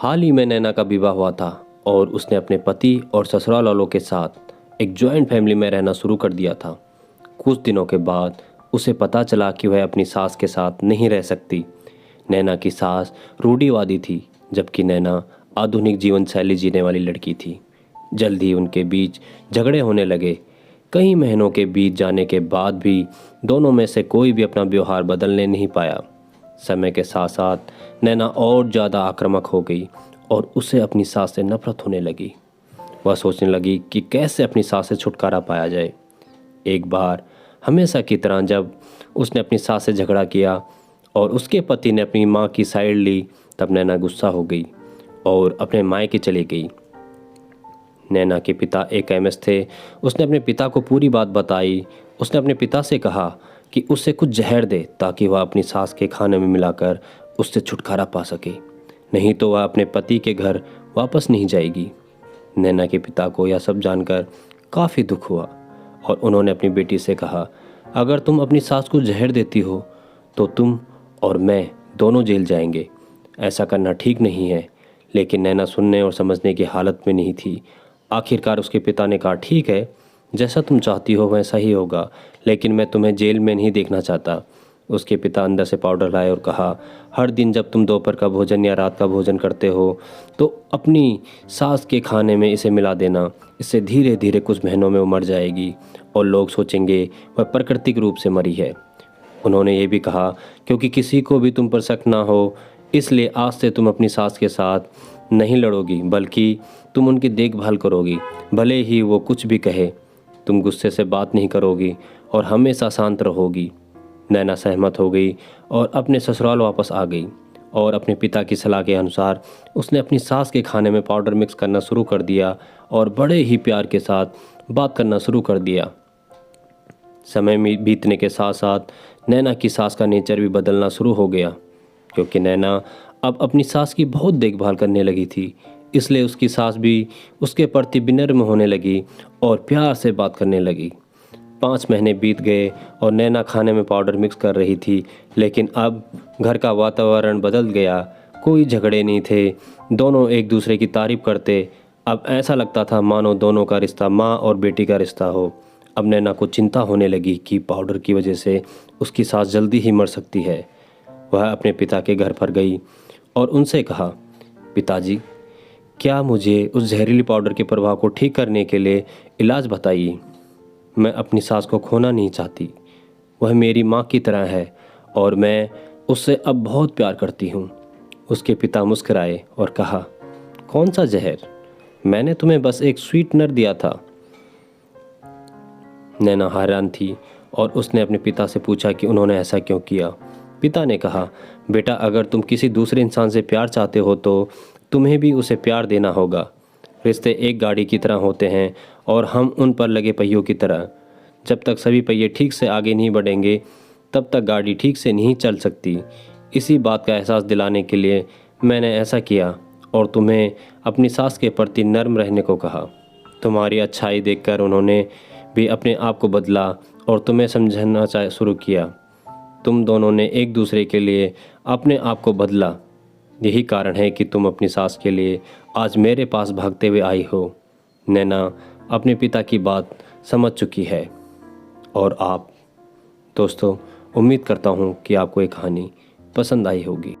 हाल ही में नैना का विवाह हुआ था और उसने अपने पति और ससुराल वालों के साथ एक जॉइंट फैमिली में रहना शुरू कर दिया था। कुछ दिनों के बाद उसे पता चला कि वह अपनी सास के साथ नहीं रह सकती। नैना की सास रूढ़िवादी थी, जबकि नैना आधुनिक जीवन शैली जीने वाली लड़की थी। जल्द ही उनके बीच झगड़े होने लगे। कई महीनों के बीत जाने के बाद भी दोनों में से कोई भी अपना व्यवहार बदलने नहीं पाया। समय के साथ साथ नैना और ज़्यादा आक्रामक हो गई और उसे अपनी सास से नफरत होने लगी। वह सोचने लगी कि कैसे अपनी सास से छुटकारा पाया जाए। एक बार हमेशा की तरह जब उसने अपनी सास से झगड़ा किया और उसके पति ने अपनी माँ की साइड ली, तब नैना गुस्सा हो गई और अपने मायके चली गई। नैना के पिता एक केमिस्ट थे। उसने अपने पिता को पूरी बात बताई। उसने अपने पिता से कहा कि उसे कुछ जहर दे ताकि वह अपनी सास के खाने में मिलाकर उससे छुटकारा पा सके, नहीं तो वह अपने पति के घर वापस नहीं जाएगी। नैना के पिता को यह सब जानकर काफ़ी दुख हुआ और उन्होंने अपनी बेटी से कहा, अगर तुम अपनी सास को जहर देती हो तो तुम और मैं दोनों जेल जाएंगे। ऐसा करना ठीक नहीं है। लेकिन नैना सुनने और समझने की हालत में नहीं थी। आखिरकार उसके पिता ने कहा, ठीक है, जैसा तुम चाहती हो वैसा ही होगा, लेकिन मैं तुम्हें जेल में नहीं देखना चाहता। उसके पिता अंदर से पाउडर लाए और कहा, हर दिन जब तुम दोपहर का भोजन या रात का भोजन करते हो तो अपनी सास के खाने में इसे मिला देना। इससे धीरे धीरे कुछ महीनों में वो मर जाएगी और लोग सोचेंगे वह प्राकृतिक रूप से मरी है। उन्होंने ये भी कहा, क्योंकि किसी को भी तुम पर शक ना हो, इसलिए आज से तुम अपनी सास के साथ नहीं लड़ोगी, बल्कि तुम उनकी देखभाल करोगी। भले ही वो कुछ भी कहे, तुम गुस्से से बात नहीं करोगी और हमेशा शांत रहोगी। नैना सहमत हो गई और अपने ससुराल वापस आ गई और अपने पिता की सलाह के अनुसार उसने अपनी सास के खाने में पाउडर मिक्स करना शुरू कर दिया और बड़े ही प्यार के साथ बात करना शुरू कर दिया। समय में बीतने के साथ साथ नैना की सास का नेचर भी बदलना शुरू हो गया, क्योंकि नैना अब अपनी सास की बहुत देखभाल करने लगी थी। इसलिए उसकी सास भी उसके प्रति विनम्र होने लगी और प्यार से बात करने लगी। 5 महीने बीत गए और नैना खाने में पाउडर मिक्स कर रही थी, लेकिन अब घर का वातावरण बदल गया। कोई झगड़े नहीं थे, दोनों एक दूसरे की तारीफ करते। अब ऐसा लगता था मानो दोनों का रिश्ता माँ और बेटी का रिश्ता हो। अब नैना को चिंता होने लगी कि पाउडर की वजह से उसकी सास जल्दी ही मर सकती है। वह अपने पिता के घर पर गई और उनसे कहा, पिताजी, क्या मुझे उस जहरीली पाउडर के प्रभाव को ठीक करने के लिए इलाज बताइए। मैं अपनी सास को खोना नहीं चाहती। वह मेरी माँ की तरह है और मैं उससे अब बहुत प्यार करती हूँ। उसके पिता मुस्कुराए और कहा, कौन सा जहर? मैंने तुम्हें बस एक स्वीटनर दिया था। नैना हैरान थी और उसने अपने पिता से पूछा कि उन्होंने ऐसा क्यों किया। पिता ने कहा, बेटा, अगर तुम किसी दूसरे इंसान से प्यार चाहते हो तो तुम्हें भी उसे प्यार देना होगा। रिश्ते एक गाड़ी की तरह होते हैं और हम उन पर लगे पहियों की तरह। जब तक सभी पहिए ठीक से आगे नहीं बढ़ेंगे तब तक गाड़ी ठीक से नहीं चल सकती। इसी बात का एहसास दिलाने के लिए मैंने ऐसा किया और तुम्हें अपनी सास के प्रति नर्म रहने को कहा। तुम्हारी अच्छाई देखकर उन्होंने भी अपने आप को बदला और तुम्हें समझना शुरू किया। तुम दोनों ने एक दूसरे के लिए अपने आप को बदला। यही कारण है कि तुम अपनी सास के लिए आज मेरे पास भागते हुए आई हो। नैना अपने पिता की बात समझ चुकी है। और आप दोस्तों, उम्मीद करता हूँ कि आपको ये कहानी पसंद आई होगी।